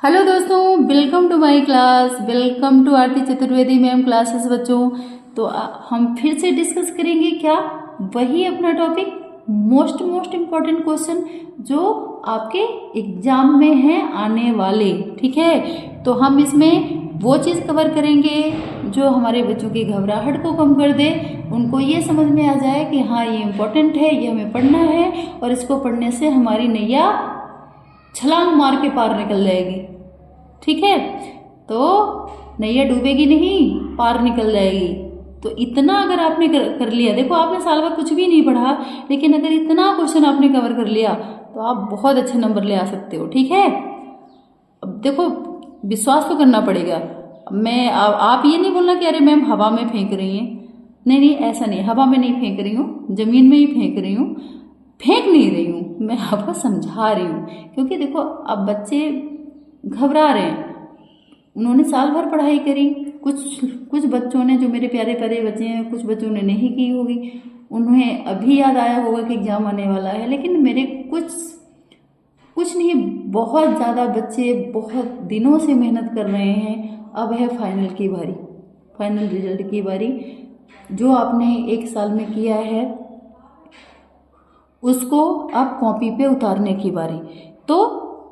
Hello दोस्तों, welcome to my class. Welcome to Aarti Chaturvedi ma'am classes बच्चों। तो हम फिर से डिस्कस करेंगे क्या, वही अपना टॉपिक मोस्ट इम्पॉर्टेंट क्वेश्चन जो आपके एग्जाम में हैं आने वाले। ठीक है, तो हम इसमें वो चीज़ कवर करेंगे जो हमारे बच्चों की घबराहट को कम कर दे, उनको ये समझ में आ जाए कि हाँ ये इम्पोर्टेंट है, ये हमें पढ़ना है और इसको पढ़ने से हमारी नैया छलांग मार के पार निकल जाएगी। ठीक है, तो नैया डूबेगी नहीं, पार निकल जाएगी। तो इतना अगर आपने कर लिया, देखो आपने साल भर कुछ भी नहीं पढ़ा, लेकिन अगर इतना क्वेश्चन आपने कवर कर लिया तो आप बहुत अच्छे नंबर ले आ सकते हो। ठीक है, अब देखो विश्वास तो करना पड़ेगा। आप ये नहीं बोलना कि अरे मैम हवा में फेंक रही हैं। नहीं, ऐसा नहीं, हवा में नहीं फेंक रही हूँ, जमीन में ही फेंक रही हूँ। फेंक नहीं रही हूँ, मैं आपको समझा रही हूँ। क्योंकि देखो अब बच्चे घबरा रहे हैं, उन्होंने साल भर पढ़ाई करी, कुछ बच्चों ने, जो मेरे प्यारे प्यारे बच्चे हैं, कुछ बच्चों ने नहीं की होगी, उन्हें अभी याद आया होगा कि एग्जाम आने वाला है। लेकिन मेरे कुछ नहीं, बहुत ज़्यादा बच्चे बहुत दिनों से मेहनत कर रहे हैं। अब है फाइनल की बारी, फाइनल रिजल्ट की बारी। जो आपने एक साल में किया है उसको अब कॉपी पे उतारने की बारी। तो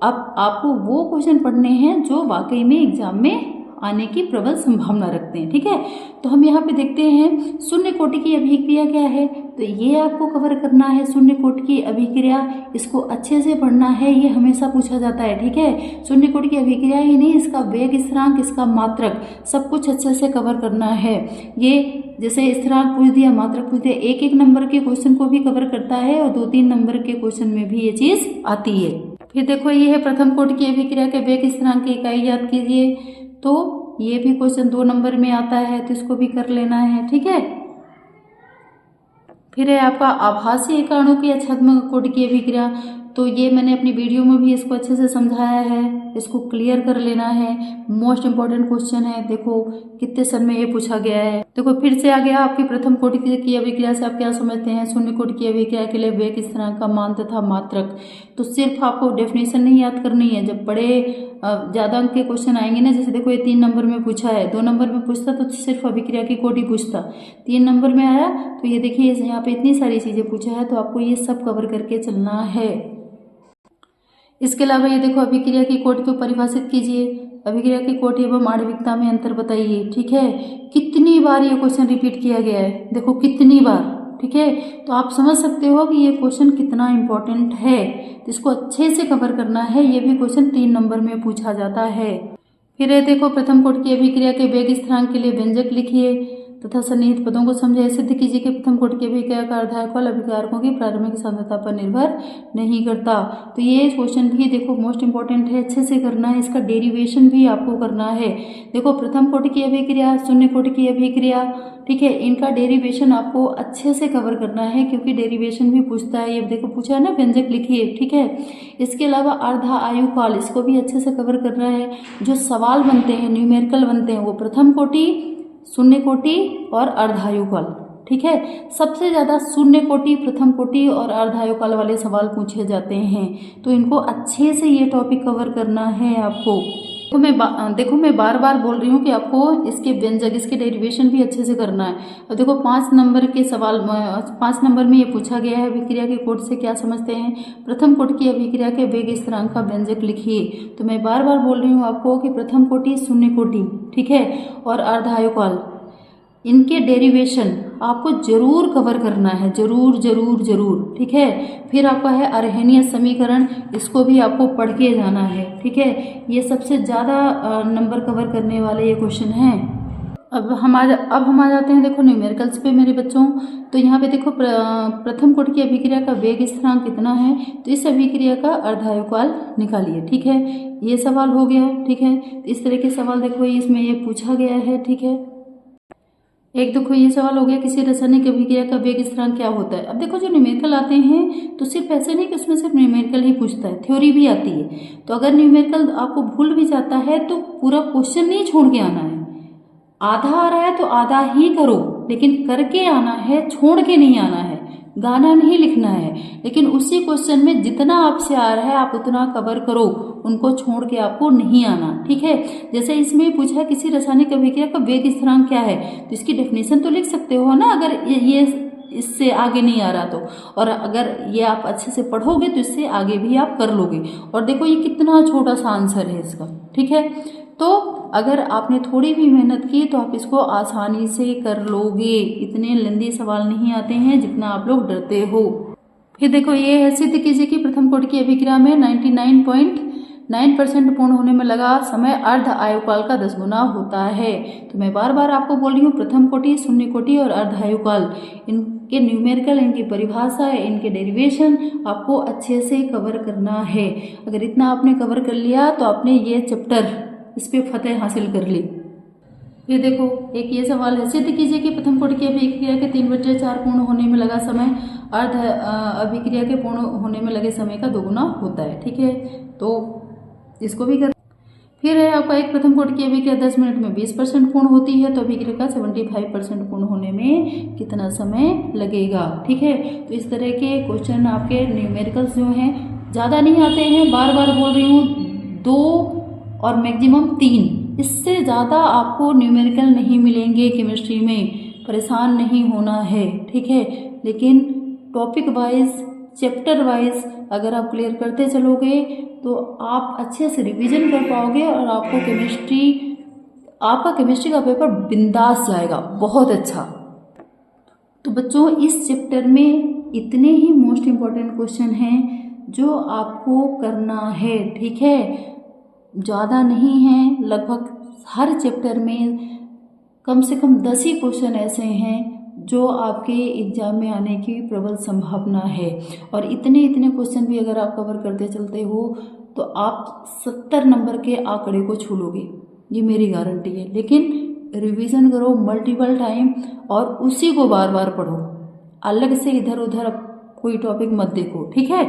अब आपको वो क्वेश्चन पढ़ने हैं जो वाकई में एग्जाम में आने की प्रबल संभावना रखते हैं। ठीक है, तो हम यहाँ पे देखते हैं शून्य कोटि की अभिक्रिया क्या है, तो ये आपको कवर करना है। शून्य कोटि की अभिक्रिया, इसको अच्छे से पढ़ना है, ये हमेशा पूछा जाता है। ठीक है, शून्य कोटि की अभिक्रिया ही नहीं, इसका वेग स्थिरांक, इसका मात्रक, सब कुछ अच्छे से कवर करना है। ये जैसे स्थिरांक पूछ दिया, मात्रक पूछ दिया, एक एक नंबर के क्वेश्चन को भी कवर करता है और 2-3 नंबर के क्वेश्चन में भी ये चीज आती है। फिर देखो ये है प्रथम कोटि की अभिक्रिया के वेग स्थिरांक की इकाई याद कीजिए, तो ये भी क्वेश्चन 2 नंबर में आता है, तो इसको भी कर लेना है। ठीक है, फिर है आपका आभासी एकाणु की छद्म कोटि की अभिक्रिया, तो ये मैंने अपनी वीडियो में भी इसको अच्छे से समझाया है, इसको क्लियर कर लेना है। मोस्ट इंपॉर्टेंट क्वेश्चन है, देखो कितने सन में ये पूछा गया है। देखो फिर से आ गया आपकी प्रथम कोटि की अभिक्रिया से आप क्या समझते हैं, शून्य कोटि की अभिक्रिया के लिए वेग स्थिरांक का मान तथा मात्रक। तो सिर्फ आपको डेफिनेशन नहीं याद करनी है, जब बड़े ज़्यादा अंक के क्वेश्चन आएंगे ना, जैसे देखो ये 3 नंबर में पूछा है, 2 नंबर में पूछता तो सिर्फ अभिक्रिया की कोटि पूछता, 3 नंबर में आया तो ये देखिए यहाँ पे इतनी सारी चीज़ें पूछा है, तो आपको ये सब कवर करके चलना है। इसके अलावा ये देखो अभिक्रिया की कोटि को परिभाषित कीजिए, अभिक्रिया की कोटि एवं आणविकता में अंतर बताइए। ठीक है, कितनी बार ये क्वेश्चन रिपीट किया गया है, देखो कितनी बार। ठीक है, तो आप समझ सकते हो कि ये क्वेश्चन कितना इम्पोर्टेंट है, तो इसको अच्छे से कवर करना है। ये भी क्वेश्चन 3 नंबर में पूछा जाता है। फिर ये देखो प्रथम कोटि की अभिक्रिया के वेग स्थिरांक के लिए व्यंजक लिखिए तथा सन्निहित पदों को समझे। सिद्ध कीजिए कि प्रथम कोटि की अभिक्रिया का अर्धायकल अभिकारकों की प्रारंभिक सांद्रता पर निर्भर नहीं करता। तो ये क्वेश्चन भी देखो मोस्ट इंपॉर्टेंट है, अच्छे से करना है, इसका डेरिवेशन भी आपको करना है। देखो प्रथम कोटि की अभिक्रिया, शून्य कोटि की अभिक्रिया, ठीक है, इनका डेरिवेशन आपको अच्छे से कवर करना है, क्योंकि डेरिवेशन भी पूछता है। ये देखो पूछा है ना, व्यंजक लिखिए। ठीक है, इसके अलावा अर्धा आयुकाल, इसको भी अच्छे से कवर करना है। जो सवाल बनते हैं, न्यूमेरिकल बनते हैं, वो प्रथम कोटि, शून्य कोटि और अर्धायुकाल। ठीक है, सबसे ज़्यादा शून्य कोटि, प्रथम कोटि और अर्धायुकाल वाले सवाल पूछे जाते हैं, तो इनको अच्छे से ये टॉपिक कवर करना है आपको। तो मैं बार बार बोल रही हूँ कि आपको इसके व्यंजक, इसके डेरिवेशन भी अच्छे से करना है। और देखो 5 नंबर के सवाल, 5 नंबर में ये पूछा गया है, अभिक्रिया के कोटि से क्या समझते हैं, प्रथम कोटि की अभिक्रिया के वेग स्थिरांक का व्यंजक लिखिए। तो मैं बार बार बोल रही हूँ आपको कि प्रथम कोटि, शून्य कोटि, ठीक है, और अर्धायुकाल, इनके डेरिवेशन आपको जरूर कवर करना है, जरूर। ठीक है, फिर आपका है अर्हेनीय समीकरण, इसको भी आपको पढ़ के जाना है। ठीक है, ये सबसे ज़्यादा नंबर कवर करने वाले ये क्वेश्चन हैं। अब हम आ जाते हैं देखो न्यूमेरिकल्स पे मेरे बच्चों। तो यहाँ पे देखो प्रथम कोटि की अभिक्रिया का वेग स्थिरांक कितना है, तो इस अभिक्रिया का अर्धायुकाल निकालिए। ठीक है, ये सवाल हो गया। ठीक है, इस तरह के सवाल देखो इसमें ये पूछा गया है। ठीक है, एक देखो ये सवाल हो गया, किसी रासायनिक अभिक्रिया का वेग स्थिरांक क्या होता है। अब देखो जो न्यूमेरिकल आते हैं तो सिर्फ ऐसे नहीं कि उसमें सिर्फ न्यूमेरिकल ही पूछता है, थ्योरी भी आती है। तो अगर न्यूमेरिकल आपको भूल भी जाता है तो पूरा क्वेश्चन नहीं छोड़ के आना है। आधा आ रहा है तो आधा ही करो, लेकिन करके आना है, छोड़ के नहीं आना है। गाना नहीं लिखना है, लेकिन उसी क्वेश्चन में जितना आपसे आ रहा है आप उतना कवर करो, उनको छोड़ के आपको नहीं आना, ठीक है। जैसे इसमें पूछा है किसी रासायनिक अभिक्रिया का वेग स्थिरांक क्या है, तो इसकी डेफिनेशन तो लिख सकते हो ना, अगर ये इससे आगे नहीं आ रहा तो। और अगर ये आप अच्छे से पढ़ोगे तो इससे आगे भी आप कर लोगे। और देखो ये कितना छोटा सा आंसर है इसका, ठीक है। तो अगर आपने थोड़ी भी मेहनत की तो आप इसको आसानी से कर लोगे, इतने लंबे सवाल नहीं आते हैं जितना आप लोग डरते हो। फिर देखो ये है, सिद्ध कीजिए कि प्रथम कोटि की अभिक्रिया में 99.9% पूर्ण होने में लगा समय अर्ध आयुकाल का 10 गुना होता है। तो मैं बार बार आपको बोल रही हूँ, प्रथम कोटि, शून्य कोटि और अर्ध आयुकाल, इनके न्यूमेरिकल, इनकी परिभाषा, इनके डेरिवेशन आपको अच्छे से कवर करना है। अगर इतना आपने कवर कर लिया तो आपने ये चैप्टर, इस पे फतेह हासिल कर ली। फिर देखो एक ये सवाल है, सिद्ध कीजिए कि प्रथम कोटि की अभिक्रिया के 3/4 पूर्ण होने में लगा समय अर्ध अभिक्रिया के पूर्ण होने में लगे समय का 2 गुना होता है, ठीक है। तो इसको भी कर। फिर है आपका एक, प्रथम कोटि की अभिक्रिया 10 मिनट में 20% पूर्ण होती है, तो अभिक्रिया का 75% पूर्ण होने में कितना समय लगेगा, ठीक है। तो इस तरह के क्वेश्चन आपके न्यूमेरिकल्स जो हैं ज़्यादा नहीं आते हैं, बार बार बोल रही हूँ, 2 और मैक्सिमम 3, इससे ज़्यादा आपको न्यूमेरिकल नहीं मिलेंगे केमिस्ट्री में, परेशान नहीं होना है, ठीक है। लेकिन टॉपिक वाइज, चैप्टर वाइज अगर आप क्लियर करते चलोगे तो आप अच्छे से रिवीजन कर पाओगे और आपको आपका केमिस्ट्री का पेपर बिंदास जाएगा, बहुत अच्छा। तो बच्चों इस चैप्टर में इतने ही मोस्ट इम्पॉर्टेंट क्वेश्चन हैं जो आपको करना है, ठीक है। ज़्यादा नहीं है, लगभग हर चैप्टर में कम से कम 10 ही क्वेश्चन ऐसे हैं जो आपके एग्जाम में आने की प्रबल संभावना है। और इतने क्वेश्चन भी अगर आप कवर करते चलते हो तो आप 70 नंबर के आंकड़े को छू लोगे, ये मेरी गारंटी है। लेकिन रिवीजन करो मल्टीपल टाइम और उसी को बार बार पढ़ो, अलग से इधर उधर कोई टॉपिक मत देखो, ठीक है।